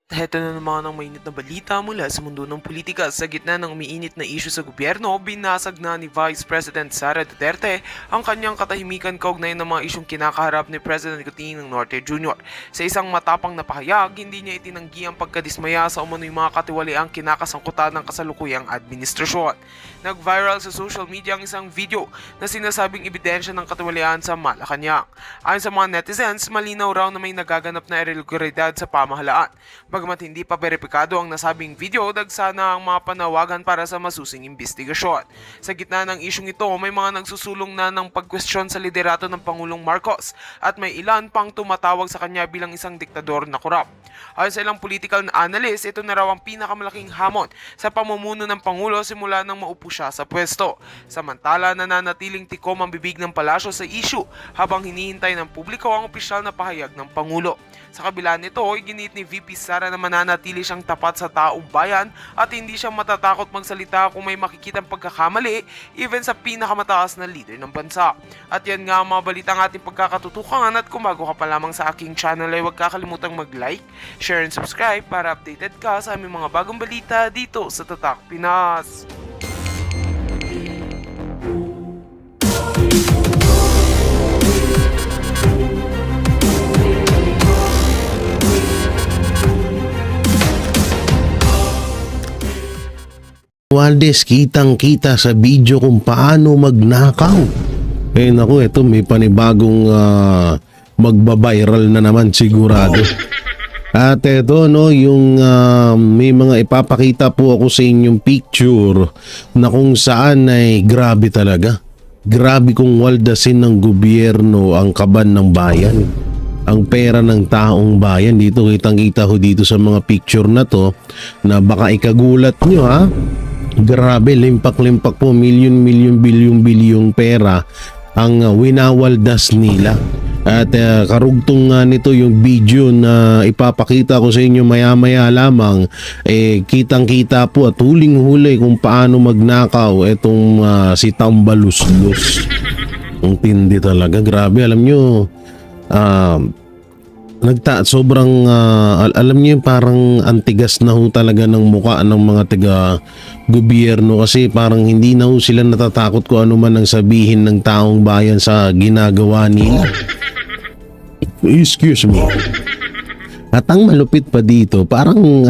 Heto na naman ang mainit na balita mula sa mundo ng politika. Sa gitna ng umiinit na isyu sa gobyerno, binasag na ni Vice President Sara Duterte ang kanyang katahimikan kaugnay ng mga isyong kinakaharap ni President Cotinong Norte Jr. Sa isang matapang na pahayag, hindi niya itinanggi ang pagkadismaya sa umano'y mga katiwaliang kinakasangkutan ng kasalukuyang administrasyon. Nag-viral sa social media ang isang video na sinasabing ebidensya ng katiwalian sa Malacanang. Ayon sa mga netizens, malinaw raw na may nagaganap na irregularidad sa pamahalaan. Bagamat hindi pa beripikado ang nasabing video, dagsana ang mga panawagan para sa masusing investigasyon. Sa gitna ng isyong ito, may mga nagsusulong na ng pagkwestiyon sa liderato ng Pangulong Marcos at may ilan pang tumatawag sa kanya bilang isang diktador na korap. Ayon sa ilang political analyst, ito na raw ang pinakamalaking hamon sa pamumuno ng Pangulo simula nang maupo siya sa pwesto. Samantala, nananatiling tikom ang bibig ng palasyo sa issue habang hinihintay ng publiko ang opisyal na pahayag ng Pangulo. Sa kabila nito, iginit ni VP Sara na mananatili siyang tapat sa taong bayan at hindi siya matatakot magsalita kung may makikitang pagkakamali even sa pinakamataas na leader ng bansa. At yan nga ang mga balitang ating pagkakatutukan, at kung bago ka pa lamang sa aking channel ay huwag kakalimutang mag-like, share and subscribe para updated ka sa aming mga bagong balita dito sa Tatak Pinas. Waldes, kitang-kita sa video kung paano magnakaw. Eh naku, ito may panibagong magbabiral na naman sigurado. At ito no, yung may mga ipapakita po ako sa inyong picture na kung saan ay grabe talaga. Grabe kung waldasin ng gobyerno ang kaban ng bayan. Ang pera ng taong bayan. Dito kitang-kita ho dito sa mga picture na to na baka ikagulat nyo ha. Grabe, limpak-limpak po, milyon-milyon, bilyong-bilyong pera ang winawaldas nila. At karugtong nito yung video na ipapakita ko sa inyo maya-maya lamang, kitang-kita po at huling-huli kung paano magnakaw itong si Tambaluslos. Ang tindi talaga, grabe. Alam nyo, sobrang alam niyo parang antigas na ho talaga ng muka ng mga taga gobyerno, kasi parang hindi na ho sila natatakot kung ano man ang sabihin ng taong bayan sa ginagawa nila. Excuse me. At ang malupit pa dito, parang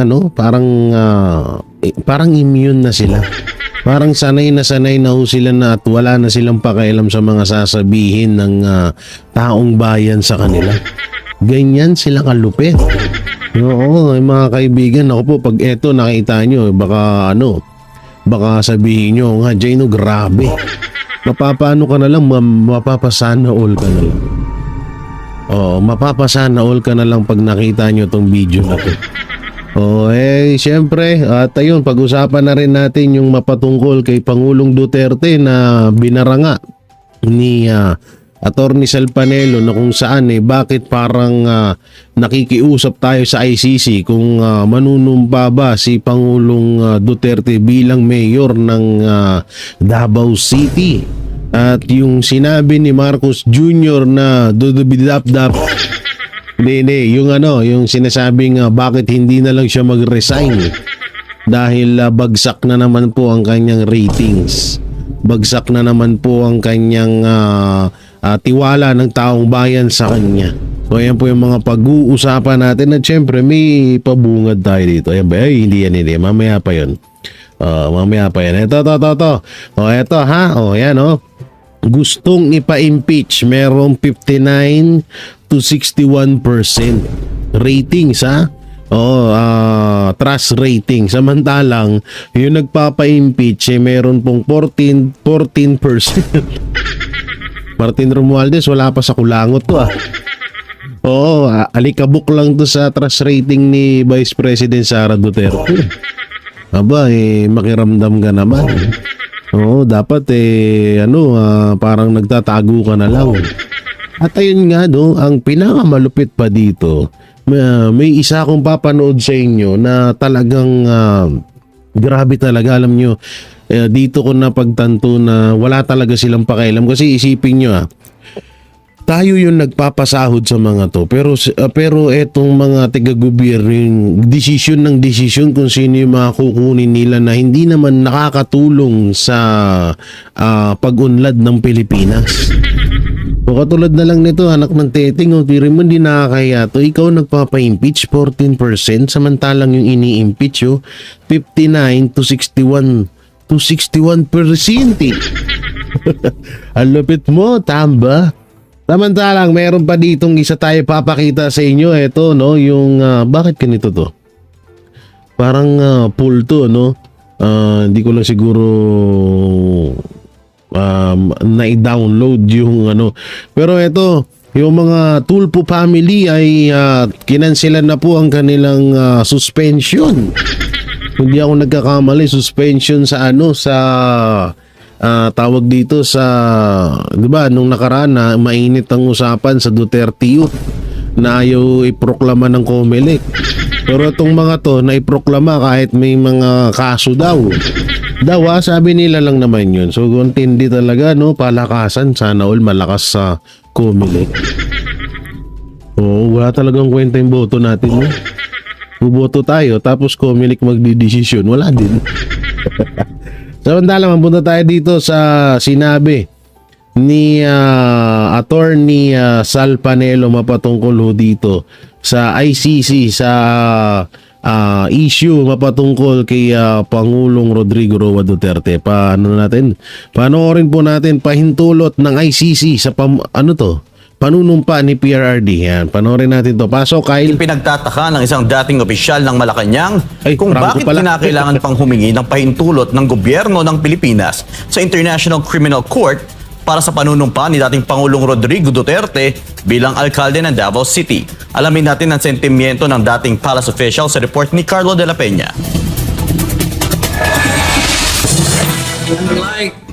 parang immune na sila. Parang sanay na ho sila na at wala na silang pakialam sa mga sasabihin ng taong bayan sa kanila. Ganyan sila kalupit. Oo, mga kaibigan, ako po pag eto nakita nyo, baka sabihin nyo, nga Jano, grabe. Mapapano ka na lang, mapapasana all ka na lang. Oo, mapapasana all ka na lang pag nakita nyo tong video na to. Siyempre, at ayun, pag-usapan na rin natin yung mapatungkol kay Pangulong Duterte na binaranga ni Attorney Salpanelo, na kung saan bakit parang nakikiusap tayo sa ICC kung manunumpa ba si Pangulong Duterte bilang mayor ng Davao City. At yung sinabi ni Marcos Jr. na dudubidap-dap, yung sinasabing bakit hindi na lang siya mag-resign dahil bagsak na naman po ang kanyang ratings. Bagsak na naman po ang kanyang tiwala ng taong bayan sa kanya. So ayan po yung mga pag-uusapan natin, at syempre may pabungad tayo dito. Ayan ba? Hindi. Mamaya pa yun. Mamaya pa yan. Ito. Ito ha. Yan gustong ipa-impeach. Merong 59 to 61% ratings ha. Trust rating. Samantalang yung nagpapa-impeach meron pong 14%. Martin Romualdez, wala pa sa kulangot to alikabok lang to sa trust rating ni Vice President Sara Duterte. Aba, makiramdam ka naman. Dapat parang nagtatago ka na lang. At ayun nga ang pinakamalupit pa dito, may isa akong papanood sa inyo na talagang grabe talaga. Alam nyo, dito ko napagtanto na wala talaga silang pakialam, kasi isipin nyo tayo yung nagpapasahod sa mga to, pero etong mga taga-gobyerno yung desisyon kung sino yung mga kukunin nila na hindi naman nakakatulong sa pag-unlad ng Pilipinas. O katulad na lang nito, anak ng Teteng, o tiri mo, hindi nakakaya to. Ikaw nagpapa-impeach 14%, samantalang yung ini-impeach 59 to 61 to 61%. Ang lupit mo, tamba. Samantalang meron pa ditong isa tayo papakita sa inyo. Ito, no, yung bakit ganito to? Parang pool to, no? Hindi ko lang siguro na-download yung ano. Pero ito, yung mga Tulpo family ay kinansilan na po ang kanilang suspension. Hindi ako nagkakamali, suspension sa ano, sa tawag dito sa, di ba, nung nakaraan na mainit ang usapan sa Duterte Youth na ayaw iproklama ng COMELEC. Pero itong mga to na iproklama kahit may mga kaso daw. Sabi nila lang naman yun. So kung tindi talaga, no, palakasan, sana all malakas sa COMELEC. Oo, wala talagang kwenta yung boto natin, no? Buboto tayo tapos COMELEC magdidesisyon, wala din. Samantala, mapunta tayo dito sa sinabi ni Attorney Sal Panelo mapatungkol ho dito sa ICC sa issue mapatungkol kay Pangulong Rodrigo Roa Duterte. Panoorin po natin pahintulot ng ICC sa panunumpa ni PRRD. Yan, panoorin natin to. Pasok, Kyle. Pinagtataka ng isang dating opisyal ng Malacanang kung Franco bakit pala. kinakailangan pang humingi ng pahintulot ng gobyerno ng Pilipinas sa International Criminal Court para sa panunumpa ni dating Pangulong Rodrigo Duterte bilang alkalde ng Davao City. Alamin natin ang sentimiento ng dating palace official sa report ni Carlo de la Peña.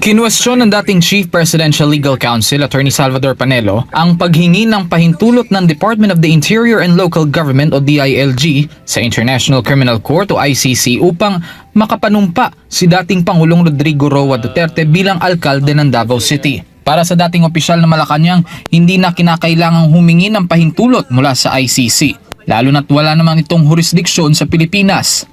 Kinwestiyon ng dating Chief Presidential Legal Counsel, Attorney Salvador Panelo, ang paghingi ng pahintulot ng Department of the Interior and Local Government o DILG sa International Criminal Court o ICC upang makapanumpa si dating Pangulong Rodrigo Roa Duterte bilang alkalde ng Davao City. Para sa dating opisyal ng Malacanang, hindi na kinakailangang humingi ng pahintulot mula sa ICC, lalo na't wala namang itong jurisdiksyon sa Pilipinas.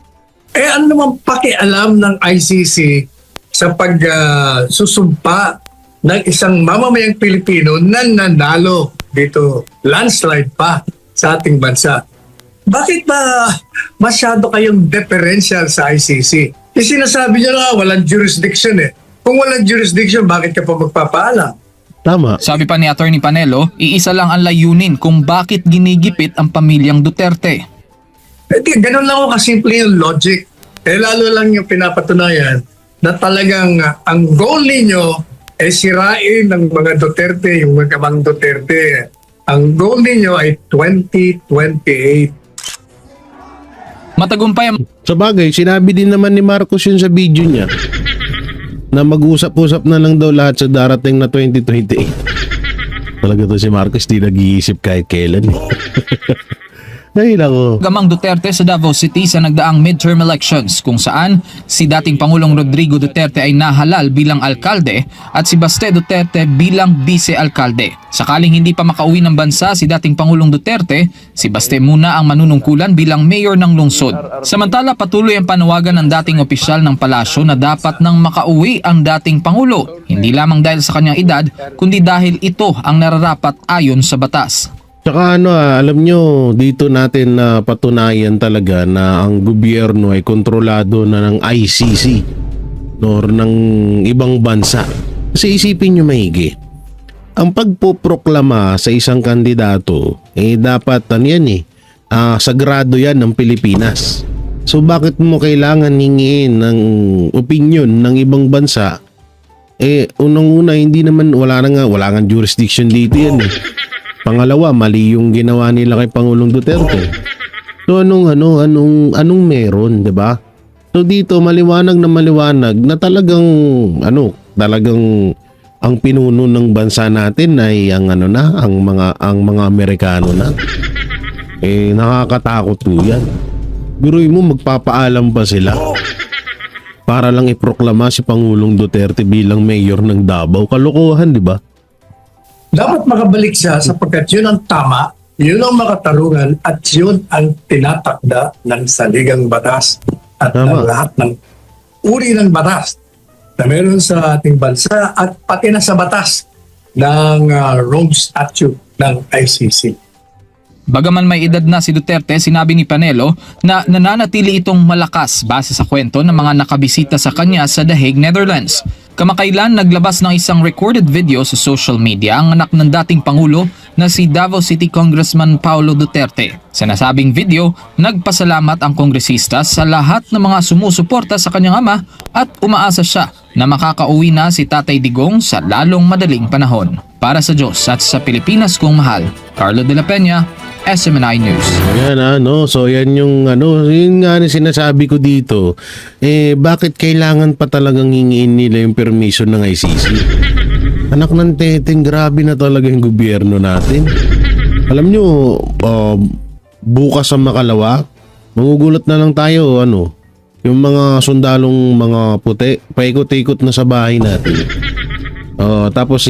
Ano naman pakialam ng ICC sa pagsusumpa ng isang mamamayang Pilipino na nanalo dito, landslide pa sa ating bansa? Bakit ba masyado kayong deferential sa ICC? Yung sinasabi niyo na walang jurisdiction eh. Kung walang jurisdiction, bakit ka pa magpapaalam? Tama. Sabi pa ni Attorney Panelo, iisa lang ang layunin kung bakit ginigipit ang pamilyang Duterte. Ganun lang ako kasimple yung logic. Lalo lang yung pinapatunayan na talagang ang goal ninyo ay sirain ng mga Duterte, yung mga kamang Duterte. Ang goal ninyo ay 2028. Matagumpay ang Sa bagay, sinabi din naman ni Marcos yun sa video niya na mag-usap-usap na lang daw lahat sa darating na 2028. Talaga to si Marcos, di nag-iisip kahit kailan. Ay, nako. gamang Duterte sa Davao City sa nagdaang midterm elections kung saan si dating Pangulong Rodrigo Duterte ay nahalal bilang alkalde at si Baste Duterte bilang vice-alkalde. Sakaling hindi pa makauwi ng bansa si dating Pangulong Duterte, si Baste muna ang manunungkulan bilang mayor ng lungsod. Samantala, patuloy ang panawagan ng dating opisyal ng palasyo na dapat nang makauwi ang dating Pangulo, hindi lamang dahil sa kanyang edad, kundi dahil ito ang nararapat ayon sa batas. Tsaka alam nyo, dito natin na patunayan talaga na ang gobyerno ay kontrolado na ng ICC or ng ibang bansa. Kasi isipin nyo maigi, ang pagpoproklama sa isang kandidato, dapat sagrado yan ng Pilipinas. So bakit mo kailangan hingiin ng opinion ng ibang bansa? Unang-una, wala nga jurisdiction dito yan eh. Pangalawa, mali yung ginawa nila kay Pangulong Duterte. So anong meron, 'di ba? So dito maliwanag na talagang ang pinuno ng bansa natin ay ang mga Amerikano na. Nakakatakot 'yan. Biruin mo, magpapaalam pa sila para lang iproklama si Pangulong Duterte bilang mayor ng Davao. Kalokohan, 'di ba? dapat makabalik siya sapagkat yun ang tama, yun ang makatarungan at yun ang tinatakda ng saligang batas at Tama. ng lahat ng uri ng batas na meron sa ating bansa at pati na sa batas ng Rome Statute ng ICC. Bagaman may edad na si Duterte, sinabi ni Panelo na nananatili itong malakas base sa kwento ng mga nakabisita sa kanya sa The Hague, Netherlands. Kamakailan naglabas ng isang recorded video sa social media ang anak ng dating Pangulo na si Davao City Congressman Paulo Duterte. Sa nasabing video, nagpasalamat ang kongresista sa lahat ng mga sumusuporta sa kanyang ama at umaasa siya na makakauwi na si Tatay Digong sa lalong madaling panahon. Para sa Diyos at sa Pilipinas kong mahal, Carlo de la Peña, SMNI News. Yan so yan yung yun nga sinasabi ko dito. Bakit kailangan pa talagang hingiin nila yung permission ng ICC? Anak ng teteng, grabe na talaga yung gobyerno natin. Alam nyo, bukas sa Makalawa, magugulat na lang tayo, yung mga sundalong mga puti, paikot-ikot na sa bahay natin. Tapos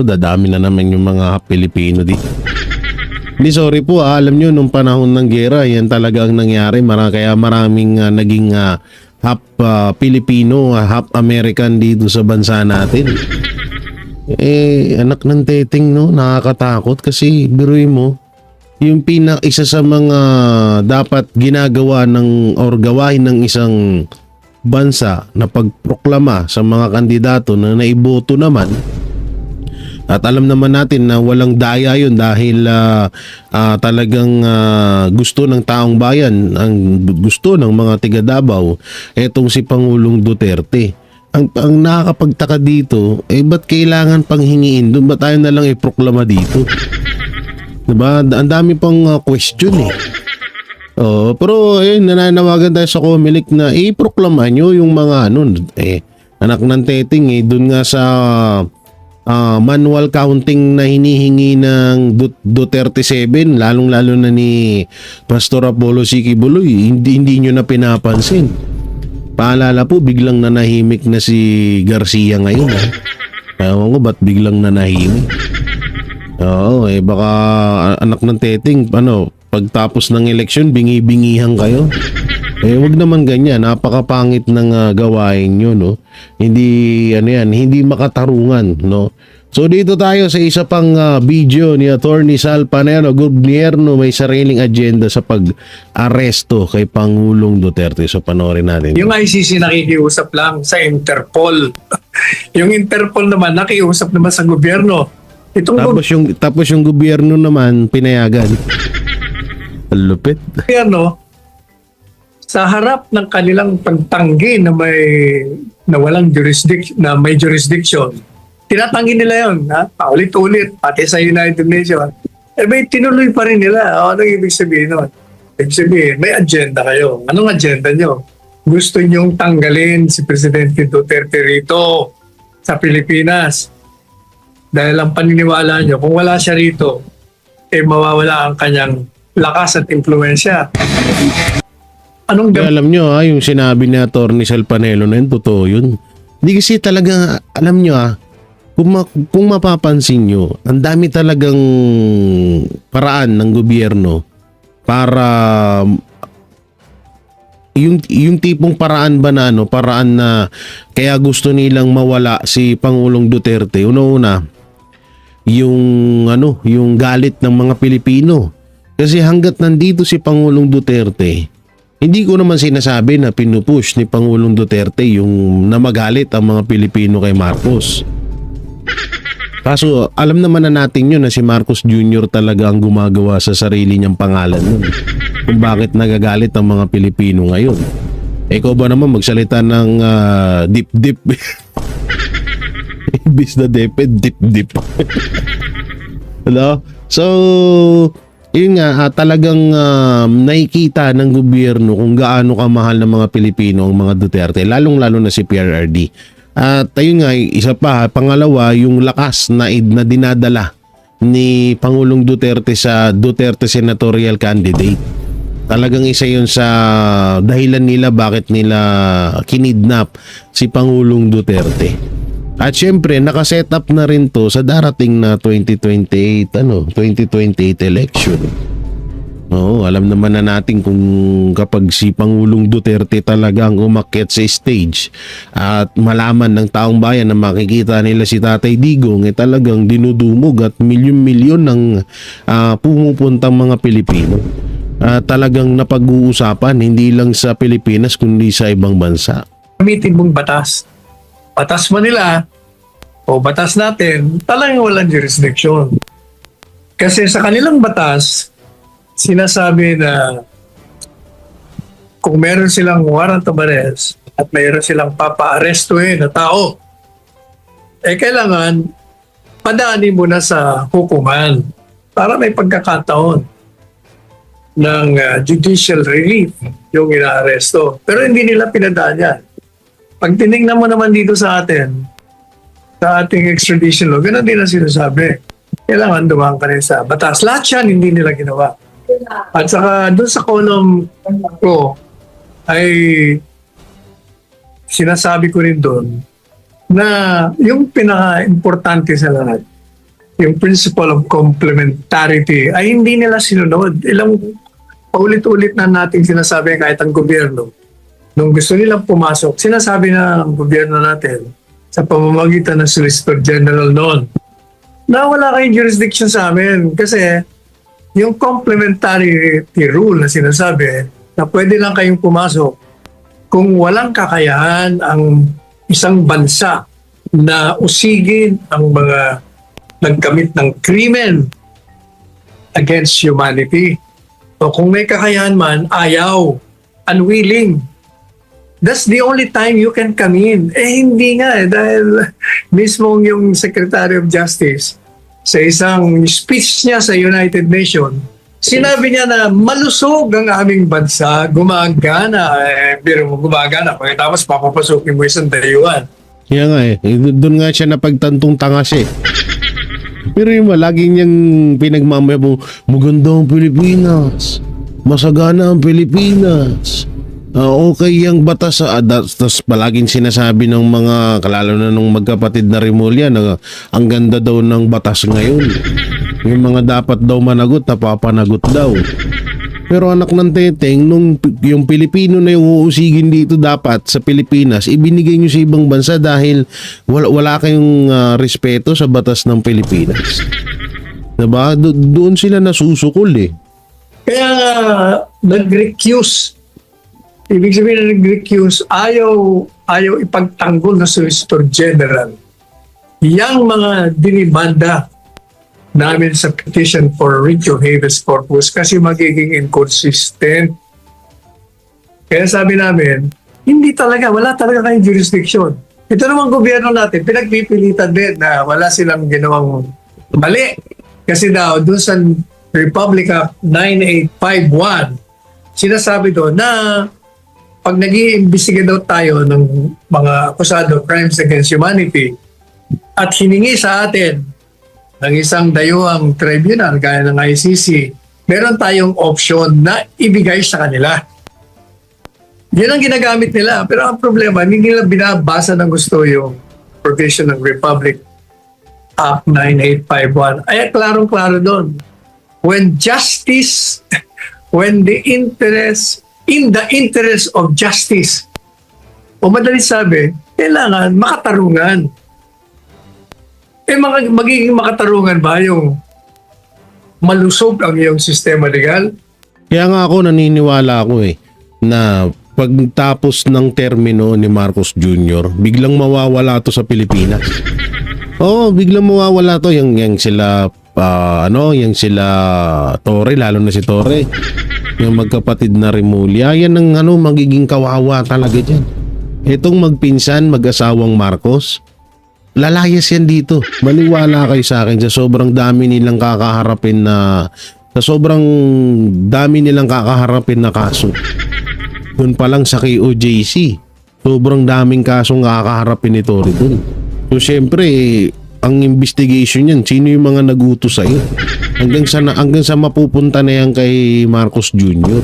dadami na naman yung mga Pilipino dito. Hindi, sorry po, alam nyo, nung panahon ng gera, yan talaga ang nangyari. Kaya maraming naging half Pilipino, half American dito sa bansa natin. Anak ng teteng, nakakatakot kasi biruin mo, yung isa sa mga dapat ginagawa gawain ng isang bansa na pagproklama sa mga kandidato na naiboto naman. At alam naman natin na walang daya yun dahil talagang gusto ng taong bayan, ang gusto ng mga tiga Davao, etong si Pangulong Duterte. Ang nakakapagtaka dito, ba't kailangan pang hingiin? Doon ba tayo na lang iproklama dito? Diba? Ang dami pang question pero ayun, nananawagan tayo sa Comelec na iproklama nyo yung mga anak ng teteng doon nga sa manual counting na hinihingi ng Duterte 7, lalong-lalo na ni Pastor Apollo Sikibuloy, hindi nyo na pinapansin. Paalala po, biglang nanahimik na si Garcia ngayon. Ewan ko ba't biglang nanahimik. Baka anak ng teteng, pagtapos ng eleksyon, bingi-bingihan kayo. Wag naman ganyan, napakapangit ng gawain nyo, Hindi hindi makatarungan, So dito tayo sa isa pang video ni Attorney Sal Panelo. Gobyerno may sariling agenda sa pag-aresto kay Pangulong Duterte. So panoorin natin. Yung ICC nakikiusap lang sa Interpol. Yung Interpol naman nakikiusap naman sa gobyerno. Tapos yung gobyerno naman pinayagan. Lupit. Gobyerno sa harap ng kanilang pagtanggi na walang may jurisdiction, tinatanggi nila yun, paulit-ulit, pati sa United Nations. May tinuloy pa rin nila. Ano ibig sabihin nun? Ibig sabihin, may agenda kayo. Anong agenda nyo? Gusto nyong tanggalin si Presidente Duterte rito sa Pilipinas. Dahil ang paniniwala nyo, kung wala siya rito, mawawala ang kanyang lakas at impluensya. Kaya alam nyo yung sinabi ni Attorney Sal Panelo na yun, totoo yun. Hindi kasi talaga, alam nyo kung mapapansin nyo, ang dami talagang paraan ng gobyerno para yung tipong paraan ba na paraan na kaya gusto nilang mawala si Pangulong Duterte. Una-una, yung galit ng mga Pilipino. Kasi hanggat nandito si Pangulong Duterte, hindi ko naman sinasabi na pinupush ni Pangulong Duterte yung namagalit ang mga Pilipino kay Marcos. Kaso alam naman na natin yun na si Marcos Jr. talaga ang gumagawa sa sarili niyang pangalan nun. Kung bakit nagagalit ang mga Pilipino ngayon. Ikaw ba naman magsalita ng dip-dip? Ibis na dip-dip. Hello? So, yun nga, talagang nakikita ng gobyerno kung gaano kamahal ng mga Pilipino ang mga Duterte, lalong-lalo na si PRRD. At ayun nga, isa pa, pangalawa, yung lakas na dinadala ni Pangulong Duterte sa Duterte senatorial candidate. Talagang isa yun sa dahilan nila bakit nila kinidnap si Pangulong Duterte. At syempre, nakaset up na rin to sa darating na 2028 election. Oo, alam naman na natin kung kapag si Pangulong Duterte talaga ang umakyat sa stage at malaman ng taong bayan na makikita nila si Tatay Digong, talagang dinudumog at milyon-milyon ng pumupuntang mga Pilipino. Talagang napag-uusapan hindi lang sa Pilipinas kundi sa ibang bansa. Gamitin mong batas. Batas Manila o batas natin, talagang walang jurisdiction. Kasi sa kanilang batas, sinasabi na kung meron silang warrant of arrest at meron silang papa-arestuhin na tao, kailangan padaanin mo na sa hukuman para may pagkakataon ng judicial relief yung inaaresto. Pero hindi nila pinadaan yan. Pag tinignan mo naman dito sa atin, sa ating extradition law, ganun din ang sinasabi. Kailangan dumaan ka rin sa batas. Lahat yan hindi nila ginawa. At saka doon sa column ko ay sinasabi ko rin doon na yung pinaka-importante sa lahat, yung principle of complementarity ay hindi nila sinunod. Ilang paulit-ulit na nating sinasabi kahit ang gobyerno. Nung gusto nilang pumasok, sinasabi na ng gobyerno natin sa pamamagitan ng Solicitor General noon na wala kayong jurisdiction sa amin kasi yung complementarity rule na sinasabi na pwede lang kayong pumasok kung walang kakayahan ang isang bansa na usigin ang mga nagkamit ng krimen against humanity. O kung may kakayahan man, ayaw, unwilling. That's the only time you can come in. Hindi nga dahil mismo yung Secretary of Justice sa isang speech niya sa United Nations, sinabi niya na malusog ang aming bansa, gumagana. Pero gumagana, pagkatapos papapasukin mo isang dayuhan. Kaya nga doon nga siya napagtantong tanga siya. Pero yung laging niyang pinagmamaya mo, maganda ang Pilipinas, masagana ang Pilipinas, okay yung batas. Tapos palaging sinasabi ng mga, kalalo na nung magkapatid na Rimulya, na ang ganda daw ng batas ngayon. Yung mga dapat daw managot, napapanagot daw. Pero anak ng teteng, nung yung Pilipino na yung uusigin dito dapat sa Pilipinas, ibinigay nyo sa ibang bansa dahil wala kayong respeto sa batas ng Pilipinas. Diba? Doon sila nasusukol eh. Kaya nag-recuse. Ibig sabihin na nag-recuse, ayaw ipagtanggol na Solicitor General yang mga dinibanda namin sa petition for writ of habeas corpus kasi magiging inconsistent. Kaya sabi namin, wala talaga kayong jurisdiction. Ito naman gobyerno natin, pinagpipilitan din na wala silang ginawang mali. Kasi daw, doon sa Republic Act 9851, sinasabi doon na pag nag-iimbestiga daw tayo ng mga akusado crimes against humanity at hiningi sa atin ng isang dayuhang tribunal gaya ng ICC, meron tayong option na ibigay sa kanila. Yun ang ginagamit nila. Pero ang problema, hindi nila binabasa ng gusto yung provision ng Republic Act 9851. Ay, klarong-klaro doon. When in the interest of justice, o madalit sabi, kailangan makatarungan. Magiging makatarungan ba yung malusog ang iyong sistema legal? Kaya nga ako naniniwala ako na pagtapos ng termino ni Marcos Jr., biglang mawawala to sa Pilipinas. Oo, biglang mawawala to yung sila yung sila Torre, lalo na si Torre. Yung magkapatid na Rimulya, yan ang magiging kawawa talaga diyan. Itong magpinsan, mag-asawang Marcos, lalayas yan dito. Maniwala kayo sa akin sa sobrang dami nilang kakaharapin na kaso. Doon pa lang sa KOJC, sobrang daming kasong kakaharapin ni Tory doon. So syempre, ang investigation yan, sino yung mga nag-utos sa'yo? Hanggang sa mapupunta na yan kay Marcos Jr.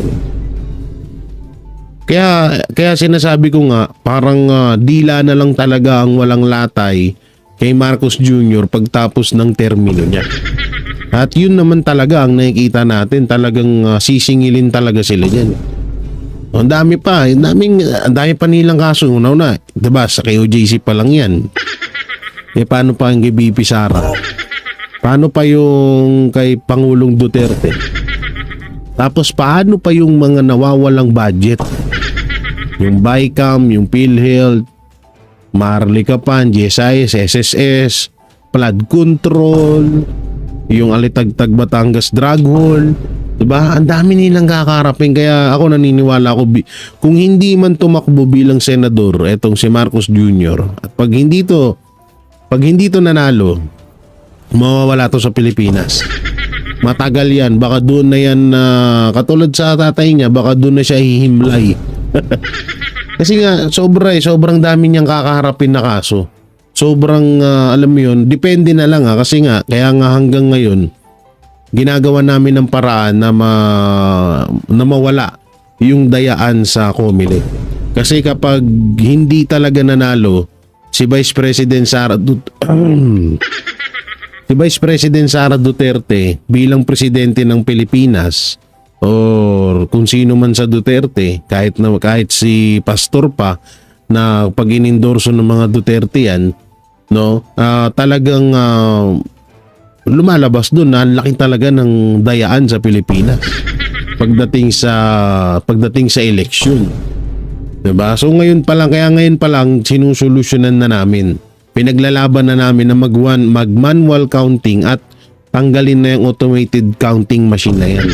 Kaya sinasabi ko nga, parang dila na lang talaga ang walang latay kay Marcos Jr. pagtapos ng termino niya. At yun naman talaga ang nakikita natin, talagang sisingilin talaga sila dyan. Ang dami pa, ang dami pa nilang kaso. Una, diba, sa KOJC pa lang yan. Paano pa ang kay BP Sara? Paano pa yung kay Pangulong Duterte? Tapos paano pa yung mga nawawalang budget? Yung BICAM, yung PhilHealth, Marlicapan, GSIS, SSS, flood control, yung Alitagtag Batangas drug haul, diba? Ang dami nilang kakarapin, kaya ako naniniwala ako kung hindi man tumakbo bilang senador etong si Marcos Jr. at pag hindi to nanalo, mawawala to sa Pilipinas. Matagal yan, baka doon na yan katulad sa tatay niya, baka doon na siya hihimlay. Kasi nga sobrang dami niyang kakaharapin na kaso. Sobrang alam mo yun, depende na lang kasi nga kaya nga hanggang ngayon ginagawa namin ng paraan na mawala yung dayaan sa COMELEC. Kasi kapag hindi talaga nanalo si Vice President Sara Duterte bilang presidente ng Pilipinas, or kung sino man sa Duterte, kahit si pastor pa na pag inendorso ng mga Duterte yan, no, talagang lumalabas doon na ang laki talaga ng dayaan sa Pilipinas pagdating sa eleksyon. Diba? So ngayon pa lang sinusolusyonan na namin. Pinaglalaban na namin na mag-manual counting at tanggalin na yung automated counting machine na yan.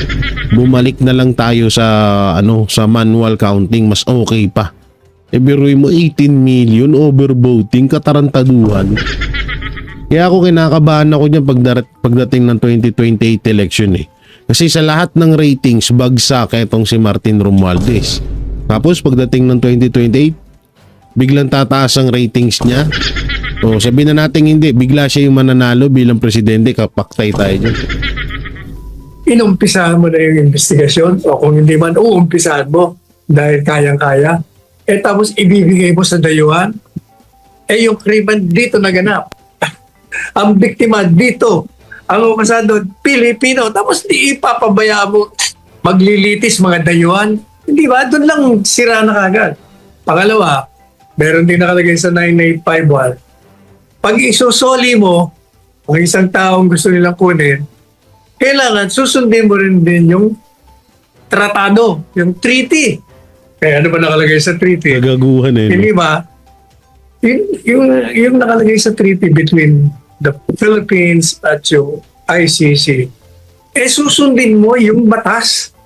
Bumalik na lang tayo sa manual counting, mas okay pa. Biruin mo 18 million overvoting, katarantaduhan. Kaya ako kinakabahan ako diyan pagdating ng 2028 election eh. Kasi sa lahat ng ratings bagsak etong si Martin Romualdez. Tapos pagdating ng 2028, biglang tataas ang ratings niya. O sabihin na natin hindi, bigla siya yung mananalo bilang presidente, kapaktay tayo dyan. Inumpisahan mo na yung investigasyon o kung hindi man, uumpisahan mo dahil kayang-kaya. Tapos ibibigay mo sa dayuhan, yung krimen dito naganap. Ang biktima dito, ang umasado, Pilipino. Tapos di ipapabaya mo, maglilitis mga dayuhan. Hindi ba? Doon lang sira na kagad. Pangalawa, meron din nakalagay sa 9851. Pag isusoli mo, ang isang taong gusto nilang kunin, kailangan susundin mo rin din yung tratado, yung treaty. Kaya ano ba nakalagay sa treaty? Nagaguhan eh. Hindi ba? Yung nakalagay sa treaty between the Philippines at yung ICC, susundin mo yung batas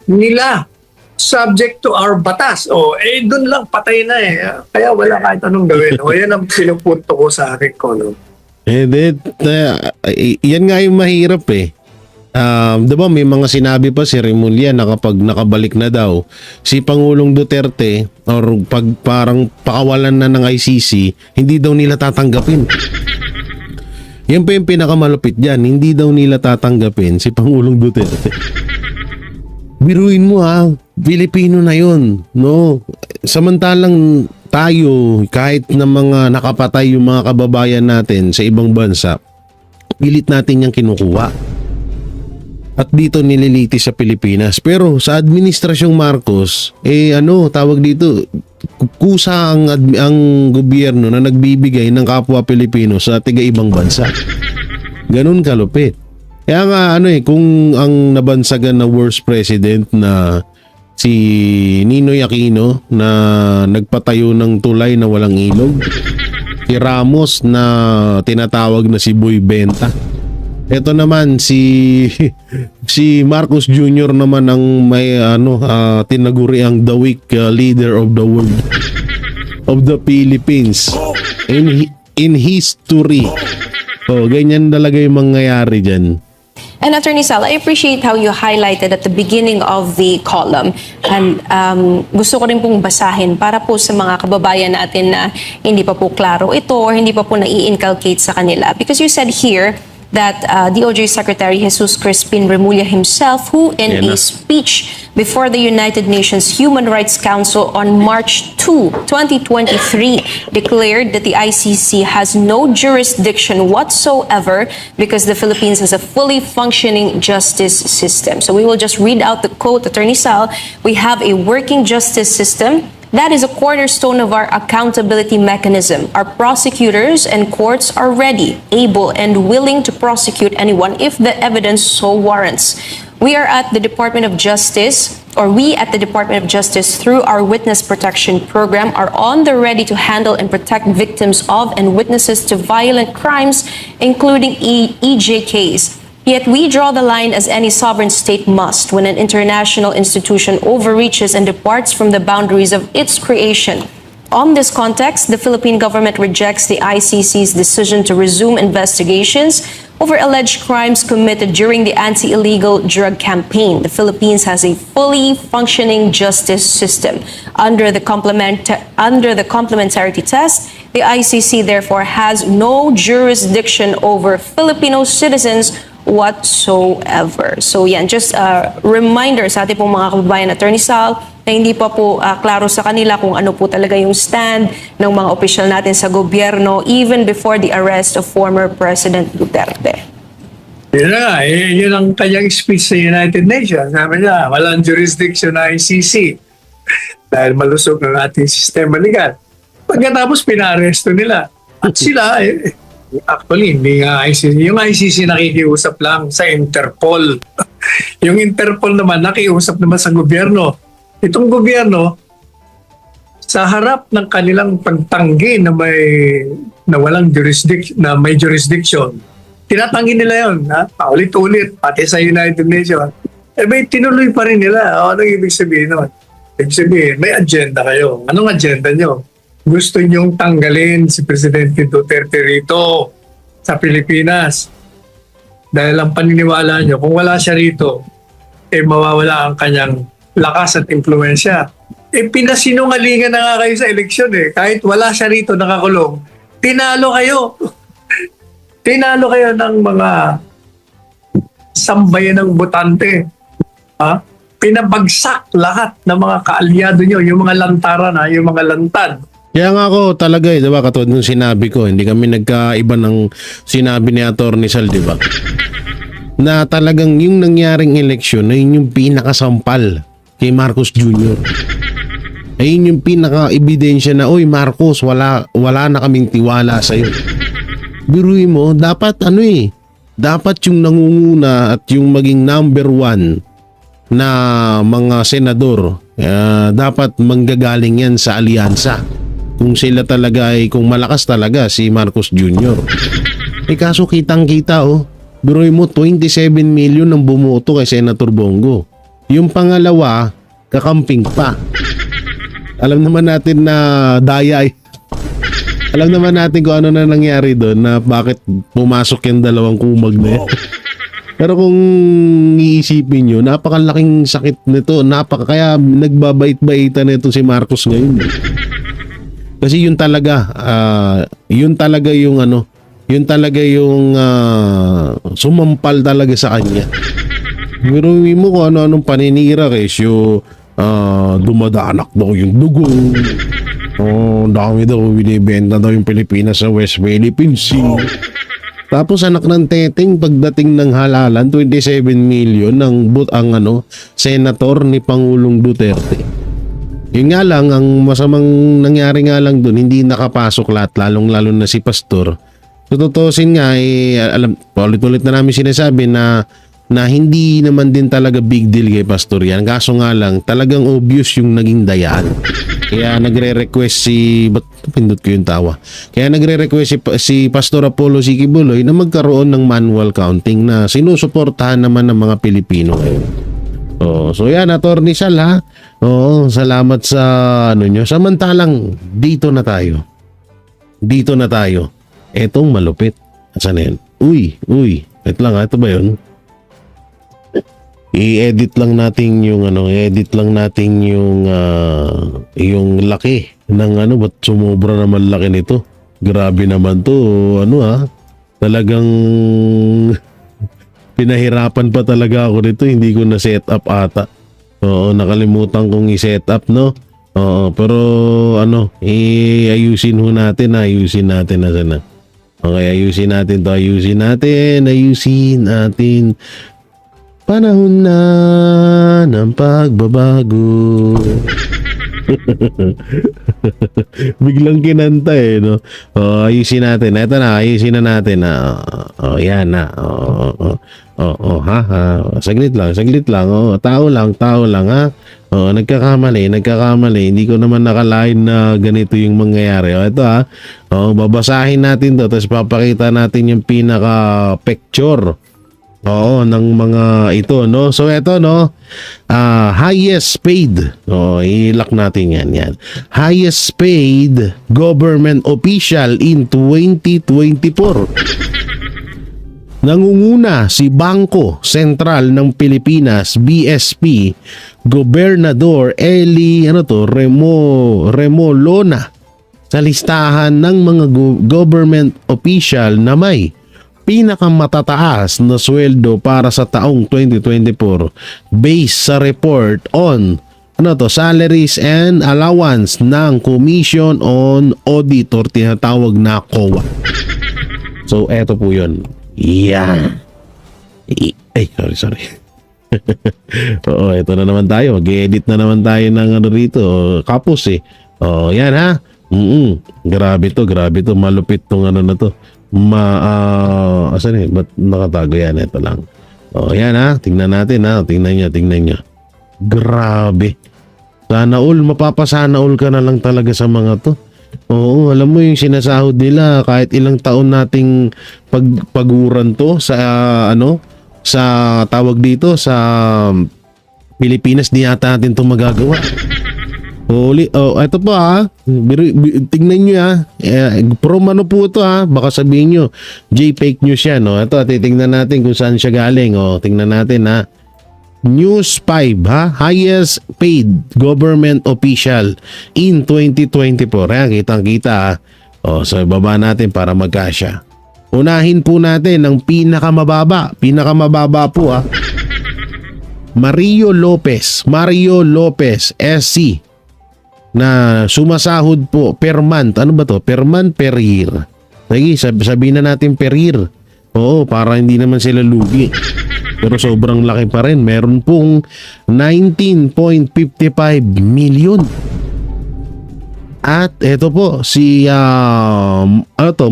nila. Subject to our batas. Doon lang patay na eh. Kaya wala kahit anong gawin. Yan ang sinupunto ko sa akin ko. No? Yan nga yung mahirap eh. Diba may mga sinabi pa si Remulla na kapag nakabalik na daw si Pangulong Duterte or parang pakawalan na ng ICC, hindi daw nila tatanggapin. Yan pa yung pinakamalupit dyan, hindi daw nila tatanggapin si Pangulong Duterte. Biruin mo Pilipino na yun, no? Samantalang tayo, kahit na mga nakapatay yung mga kababayan natin sa ibang bansa, pilit natin yung kinukuha. At dito nililitis sa Pilipinas. Pero sa Administrasyong Marcos, tawag dito, kusa ang gobyerno na nagbibigay ng kapwa Pilipino sa tiga-ibang bansa. Ganun kalupit. Kaya nga kung ang nabansagan na worst president na si Ninoy Aquino na nagpatayo ng tulay na walang ilog, si Ramos na tinatawag na si Boy Benta, ito naman si Marcos Jr. naman ang may tinaguri ang the weak leader of the world, of the Philippines in history. Ganyan talaga yung mangyayari dyan. And Attorney Sal, I appreciate how you highlighted at the beginning of the column. And gusto ko rin pong basahin para po sa mga kababayan natin na hindi pa po klaro ito or hindi pa po nai-inculcate sa kanila. Because you said here that DOJ Secretary Jesus Crispin Remulla himself, who in Yan na. a speech before the United Nations Human Rights Council on March 2, 2023, declared that the ICC has no jurisdiction whatsoever because the Philippines has a fully functioning justice system. So we will just read out the quote, Attorney Sal. We have a working justice system. That is a cornerstone of our accountability mechanism. Our prosecutors and courts are ready, able, and willing to prosecute anyone if the evidence so warrants. We at the Department of Justice, through our Witness Protection Program, are on the ready to handle and protect victims of and witnesses to violent crimes, including EJKs. Yet we draw the line as any sovereign state must when an international institution overreaches and departs from the boundaries of its creation. On this context, the Philippine government rejects the ICC's decision to resume investigations over alleged crimes committed during the anti-illegal drug campaign. The Philippines has a fully functioning justice system. Under the complementarity test, the ICC therefore has no jurisdiction over Filipino citizens whatsoever. So yan, just a reminder sa ating pong mga kababayan, Attorney Sal, na hindi pa po klaro sa kanila kung ano po talaga yung stand ng mga opisyal natin sa gobyerno even before the arrest of former President Duterte. Yun na, yun ang kanyang speech sa United Nations. Sabi niya, walang jurisdiction na ICC dahil malusog ng ating sistema legal. Pagkatapos, pinaresto nila. At sila, actually, hindi nga ICC. Yung ICC nakikiusap lang sa Interpol. Yung Interpol naman, nakiusap naman sa gobyerno. Itong gobyerno, sa harap ng kanilang pagtanggi na walang jurisdiction, na may jurisdiction, tinatanggi nila yun, ha? Paulit-ulit, pati sa United Nations. May tinuloy pa rin nila. Anong ibig sabihin nun? Ibig sabihin, may agenda kayo. Anong agenda nyo? Gusto nyong tanggalin si Presidente Duterte rito sa Pilipinas. Dahil ang paniniwala nyo, kung wala siya rito, mawawala ang kanyang lakas at impluensya. Pinasinungalingan na nga kayo sa eleksyon Kahit wala siya rito nakakulong, tinalo kayo. Tinalo kayo ng mga sambayan ng botante. Ha? Pinabagsak lahat ng mga kaalyado nyo, yung mga lantaran, yung mga lantad. Kaya nga ako talaga diba, katulad ng sinabi ko, hindi kami nagkaiba ng sinabi ni Atty. Sal, diba? Na talagang yung nangyaring eleksyon na yun yung pinakasampal kay Marcos Jr. Ayun yung pinaka-ebidensya na, oy Marcos, wala na kaming tiwala sa'yo. Biruin mo, dapat dapat yung nangunguna at yung maging number 1 na mga senador, dapat manggagaling yan sa alyansa. Kung sila talaga kung malakas talaga si Marcos Jr. Kaso kitang-kita biruin mo 27 million ang bumoto kay Senator Bongo. Yung pangalawa, kakamping pa. Alam naman natin na daya alam naman natin kung ano na nangyari doon, na bakit pumasok yung dalawang kumag na yan. Pero kung iisipin nyo, napakalaking sakit nito, kaya nagbabait-baitan nito si Marcos ngayon. Kasi yun talaga yung sumampal talaga sa kanya. Pero mo kung ano-anong paninira, kesyo dumadanak daw yung dugo. Dami daw binibenta daw yung Pilipinas sa West Philippine Sea. Tapos anak ng teteng, pagdating ng halalan, 27 million ang senator ni Pangulong Duterte. Yun nga lang, ang masamang nangyari nga lang doon, hindi nakapasok lahat, lalong-lalo na si Pastor. So, tutusin nga, ulit-ulit na namin sinasabi na hindi naman din talaga big deal kay Pastor yan. Kaso nga lang, talagang obvious yung naging dayaan. Kaya nagre-request si Pastor Apollo Sikibuloy na magkaroon ng manual counting na sinusuportahan naman ng mga Pilipino ngayon. So yan, Atty. Sal, ha. Salamat sa nyo. Samantalang dito na tayo. Etong malupit. Asan yan? Uy. Ito lang, ito ba yun? I-edit lang natin yung yung laki ng ba't sumobra naman laki nito? Grabe naman to, Talagang pinahirapan pa talaga ako nito, hindi ko na set up ata. Oo, nakalimutan kong i-set up, no? Oo, pero ano, ayusin natin na sana. Okay, ayusin natin. Panahon na ng pagbabago. Biglang kinanta no? Ayusin natin. Ito na, ayusin na natin. Yan na. Ha. Saglit lang. Tao lang, ha. Nagkakamali. Hindi ko naman nakalain na ganito yung mangyayari. Ito, ha. Babasahin natin to, tapos papakita natin yung pinaka-picture. Ng mga ito, no? So, ito, no? Highest paid. Ilak natin yan. Highest paid government official in 2024. Nangunguna si Bangko Sentral ng Pilipinas, BSP, Gobernador Eli Remolona sa listahan ng mga government official na may pinakamatataas na sweldo para sa taong 2024 based sa report on salaries and allowance ng Commission on Audit or tinatawag na COA. So eto po yun. Yan. Sorry. Ito na naman tayo. Mag-edit na naman tayo ng rito. Kapos yan ha. Grabe to. Malupit tong na to. Asan ba't nakatago yan? Ito lang. Yan ha. Tingnan natin ha. Tingnan nyo. Grabe. Sana all. Mapapasana all ka na lang talaga sa mga to. Oo, alam mo yung sinasahod nila kahit ilang taon nating pagpaguran to sa sa tawag dito sa Pilipinas, di yata natin to magagawa. Ito po ha. Tingnan nyo ha. From ano po ito ha. Baka sabihin nyo, fake news yan. Ito, titingnan natin kung saan siya galing. Tingnan natin ha. News 5 ha. Highest paid government official in 2024. Kitang-kita ha. So, baba natin para magkasya. Unahin po natin ang pinakamababa. Pinakamababa po ha. Mario Lopez, SC. Na sumasahod po per month. Ano ba to? Per month, per year. Sige, sabihin na natin per year. Para hindi naman sila lugi. Pero sobrang laki pa rin. Meron pong 19.55 million. At ito po, si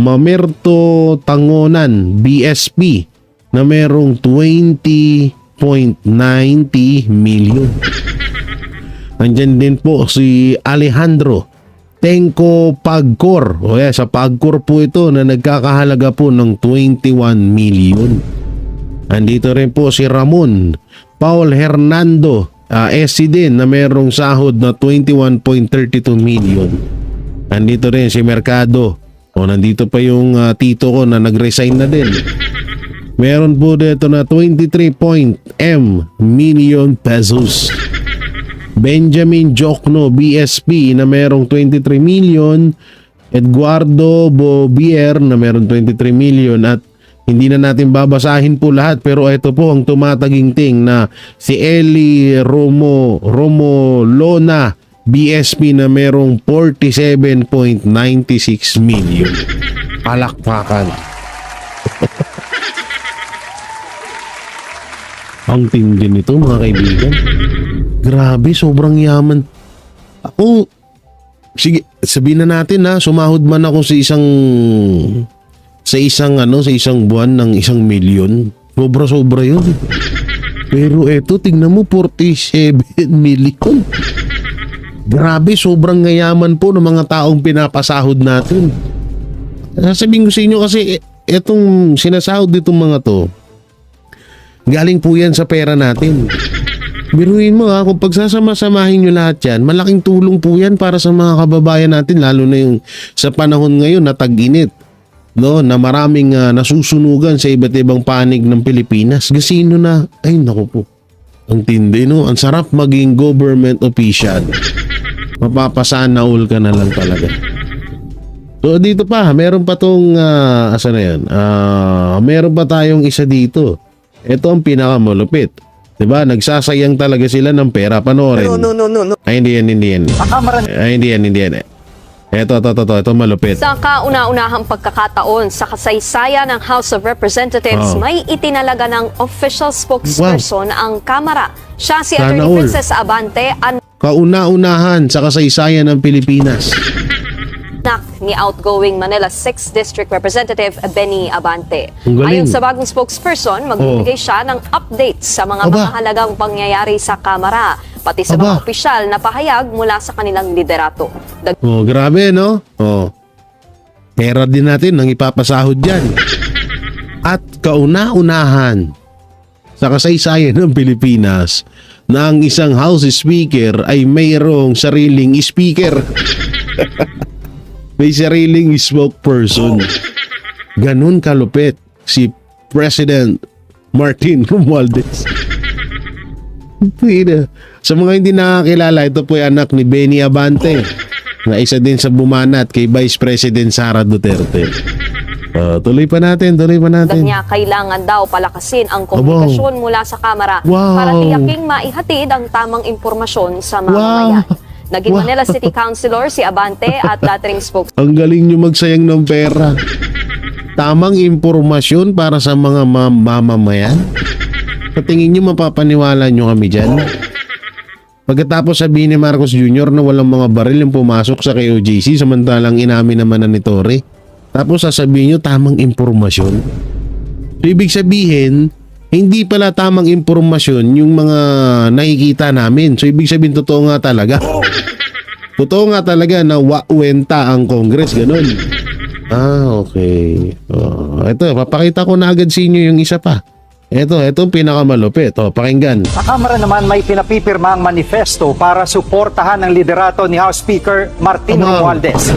Mamerto Tangonan, BSP, na merong 20.90 million. Andyan din po si Alejandro Tenko Pagcor. Sa Pagcor po ito na nagkakahalaga po ng 21 million. Andito rin po si Ramon Paul Hernando, SC din, na merong sahod na 21.32 million. Andito rin si Mercado. Nandito pa yung tito ko na nag-resign na din. Meron po dito na 23.m million pesos. Benjamin Jokno, BSP, na merong 23 million. Eduardo Bobier na merong 23 million. At hindi na natin babasahin po lahat, pero ito po ang tumataginting na si Eli Romolona, BSP, na merong 47.96 million. Palakpakan. Ang tindi nito mga kaibigan. Grabe, sobrang yaman. Ako, sige, sabihin na natin ha, sumahod man ako sa isang buwan ng 1 million. Sobra-sobra yun. Pero eto, tingnan mo, 47 million. Grabe, sobrang yaman po ng mga taong pinapasahod natin. Sasabihin ko sa inyo kasi, etong sinasahod ditong mga to, galing po yan sa pera natin. Biruin mo kung pagsasama-samahin nyo lahat yan, malaking tulong po yan para sa mga kababayan natin, lalo na yung sa panahon ngayon na tag-init, na maraming nasusunugan sa iba't ibang panig ng Pilipinas. Gasino na, ay naku po, ang tindi ang sarap maging government official. Mapapasana all ka na lang talaga. So dito pa, meron pa tong asan na yan? Meron pa tayong isa dito. Ito ang pinakamalupit. 'Di ba? Nagsasayang talaga sila ng pera, panoorin. No. Ay hindi yan. Ay hindi yan. Ito malupit. Sa kauna-unahang pagkakataon sa kasaysayan ng House of Representatives, may itinalaga ng official spokesperson ang Kamara. Siya si Sana Atty. all. Princess Abante, Kauna-unahan sa kasaysayan ng Pilipinas. anak ni outgoing Manila 6th District Representative Benny Abante. Ang galing. Ayon sa bagong spokesperson, magbibigay siya ng updates sa mga Aba. mahalagang pangyayari sa Kamara, pati sa mga Aba. opisyal na pahayag mula sa kanilang liderato. Oh, grabe no? Oh. Pera din natin ang ipapasahod diyan. At kauna-unahan sa kasaysayan ng Pilipinas na ang isang House Speaker ay mayroong sariling speaker. May sariling spokesperson. Ganun kalupit si President Martin Romualdez. Sa mga hindi nakakilala, ito po ay anak ni Benny Abante, na isa din sa bumanat kay Vice President Sara Duterte. Tuloy pa natin. Niya kailangan daw palakasin ang komunikasyon mula sa Kamara Wow. para tiyaking maihatid ang tamang impormasyon sa mamamayan. Naging Wow. Manila City Councilor si Abante at dating spokesperson Ang galing nyo magsayang ng pera. Tamang impormasyon para sa mga mamamayan. Sa tingin nyo mapapaniwala nyo kami dyan? Pagkatapos sabihin ni Marcos Jr. na walang mga baril yung pumasok sa KOJC samantalang inamin naman na ni Torre. Tapos sasabihin nyo tamang impormasyon. So ibig sabihin, hindi pala tamang impormasyon yung mga nakikita namin. So ibig sabihin totoo nga talaga. Totoo nga talaga na wenta ang Congress, ganun. Okay. Ito, papakita ko na agad sa inyo yung isa pa. Ito pinakamalupit. Pakinggan. Sa Kamara naman may pinapipirma ang manifesto para suportahan ang liderato ni House Speaker Martin Aba. Romualdez.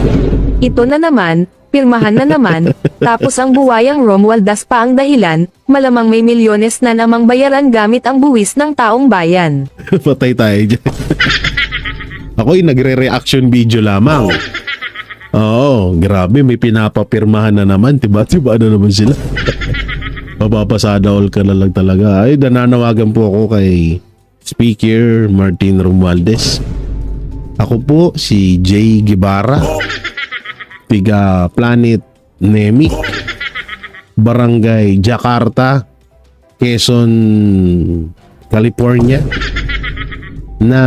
Ito na naman, pirmahan na naman, tapos ang buwayang Romualdez pa ang dahilan, malamang may milyones na namang bayaran gamit ang buwis ng taong bayan. Patay tayo dyan. Ako'y nagre-reaction video lamang. Oo, grabe, may pinapapirmahan na naman. Tiba na naman sila. Mapapasada all ka na lang talaga. Ay, nananawagan po ako kay Speaker Martin Romualdez. Ako po si Jay Guevara, tiga Planet Nemi, Barangay Jakarta, Quezon, California, na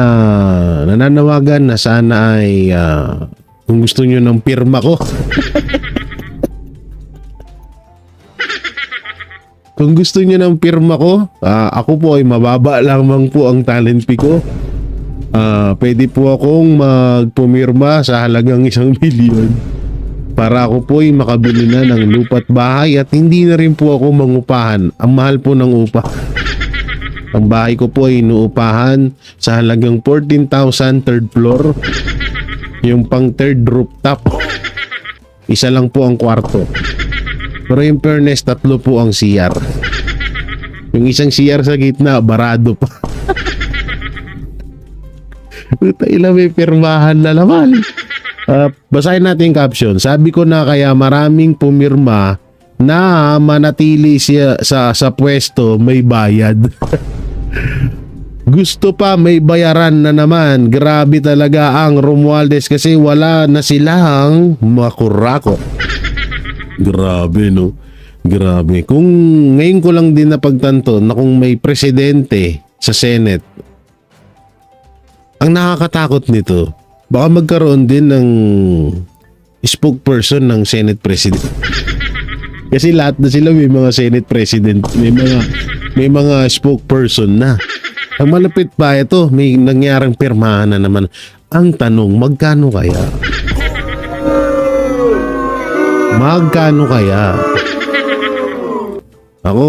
nananawagan na sana ay kung gusto nyo ng pirma ko kung gusto nyo ng pirma ko, ako po ay mababa lamang po ang talent fee ko. Pwede po akong magpumirma sa halagang 1 milyon para ako po ay makabili na ng lupa't bahay at hindi na rin po ako mangupahan. Ang mahal po ng upa. Ang bahay ko po ay inuupahan sa halagang 14,000 third floor. Yung pang third rooftop. Isa lang po ang kwarto. Pero yung fairness, 3 po ang CR. Yung isang CR sa gitna, barado pa. Puta ila, may pirmahan na naman. Basahin natin yung caption. Sabi ko na kaya maraming pumirma na manatili siya sa pwesto may bayad. Gusto pa may bayaran na naman. Grabe talaga ang Romualdez kasi wala na silang makurako. Grabe no. Grabe. Kung ngayon ko lang din napagtanto na kung may presidente sa Senate, ang nakakatakot nito, baka magkaroon din ng spokesperson ng Senate President. Kasi lahat na sila may mga Senate President, may mga spokesperson na. Ang malapit pa ito, may nangyarang pirmahan na naman. Ang tanong, magkano kaya? Magkano kaya? Ako,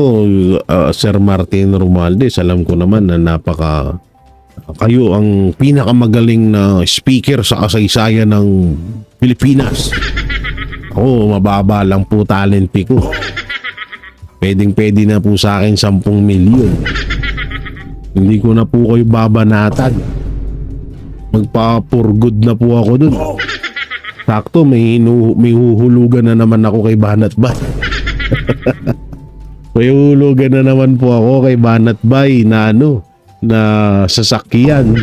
Sir Martin Romualdez, alam ko naman na kayo ang pinakamagaling na speaker sa kasaysayan ng Pilipinas. Ako, mababa lang po talent fee ko. Pwedeng-pwede na po sa akin 10 milyon. Hindi ko na po kayo babanatan. Magpa-for good na po ako dun. Sakto, may huhulugan na naman ako kay Banat Bay. May huhulugan na naman po ako kay Banat Bay na na sasakyan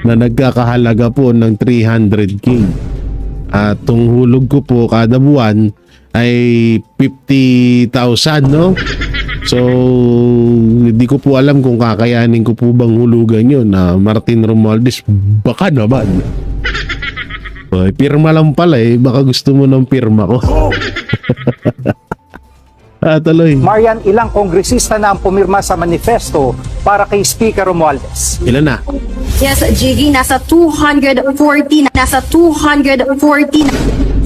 na nagkakahalaga po ng 300k. At tong hulog ko po kada buwan ay 50,000, no? So, hindi ko po alam kung kakayanin ko po bang hulugan yun na Martin Romualdez. Baka naman. Ay, pirma lang pala baka gusto mo ng pirma ko. Tuloy. Marian, ilang kongresista na ang pumirma sa manifesto para kay Speaker Romualdez? Ilan na? Yes, Jiggy, nasa 240 na.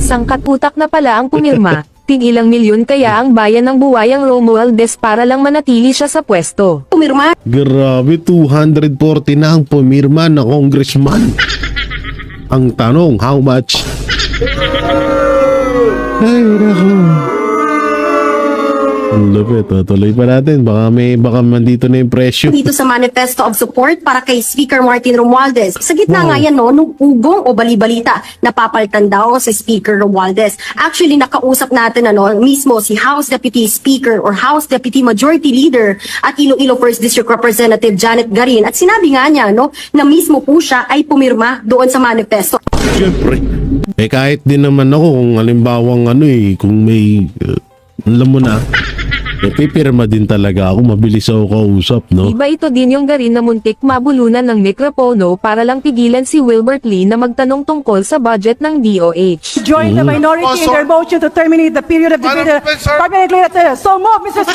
Sangkat utak na pala ang pumirma. Tig-ilang milyon kaya ang bayan ng buwayang Romualdez para lang manatili siya sa pwesto. Pumirma. Grabe, 240 na ang pumirma na congressman. Ang tanong, how much? Ay, naku. Ang lupit, tuloy pa natin. Baka mandito na yung presyo. Dito sa manifesto of support para kay Speaker Martin Romualdez. Sa gitna nga yan, nung ugong o balibalita, napapalitan daw si Speaker Romualdez. Actually, nakausap natin mismo si House Deputy Speaker or House Deputy Majority Leader at Iloilo 1st District Representative Janet Garin. At sinabi nga niya na mismo po siya ay pumirma doon sa manifesto. Siyempre. Kahit din naman ako kung halimbawang kung may, alam mo na, pipirma din talaga ako, mabilis ako kausap, no? Iba ito din yung Garin na muntik mabulunan ng mikropono para lang pigilan si Wilbert Lee na magtanong tungkol sa budget ng DOH. Join the minority in their motion to terminate the period of debate. So move, Mr.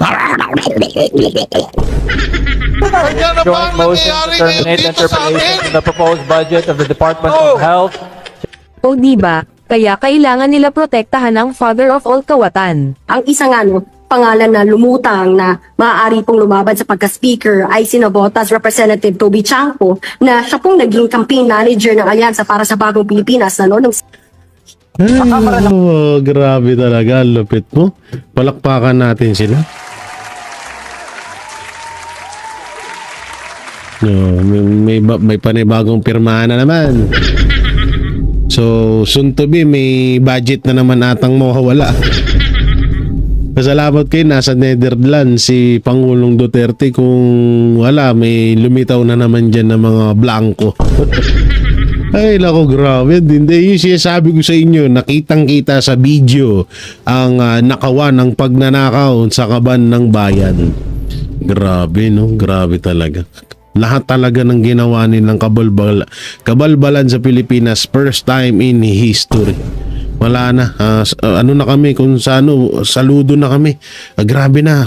Joint motion to terminate interpellation to the proposed budget of the Department of Health. O diba, kaya kailangan nila protektahan ang father of all kawatan. Ang isa nga pangalan na lumutang na maaari pong lumaban sa pagka-speaker ay si Navotas Representative Toby Chanco na siya pong naging campaign manager ng Alyansa para sa Bagong Pilipinas Grabe talaga, lupit mo. Palakpakan natin sila. May panibagong pirmahan na naman. So, soon to be, may budget na naman atang mawawala. Pasalamat kayo, nasa Netherlands si Pangulong Duterte. Kung wala, may lumitaw na naman dyan ng mga blanco. Ay, lako, grabe. Hindi, yung sinasabi ko sa inyo, nakitang-kita sa video ang nakawan ng pagnanakaw sa kaban ng bayan. Grabe, no? Grabe talaga. Lahat talaga ng ginawa nilang kabalbalan sa Pilipinas, first time in history. Wala na. Na kami kung sa saludo na kami. Grabe na.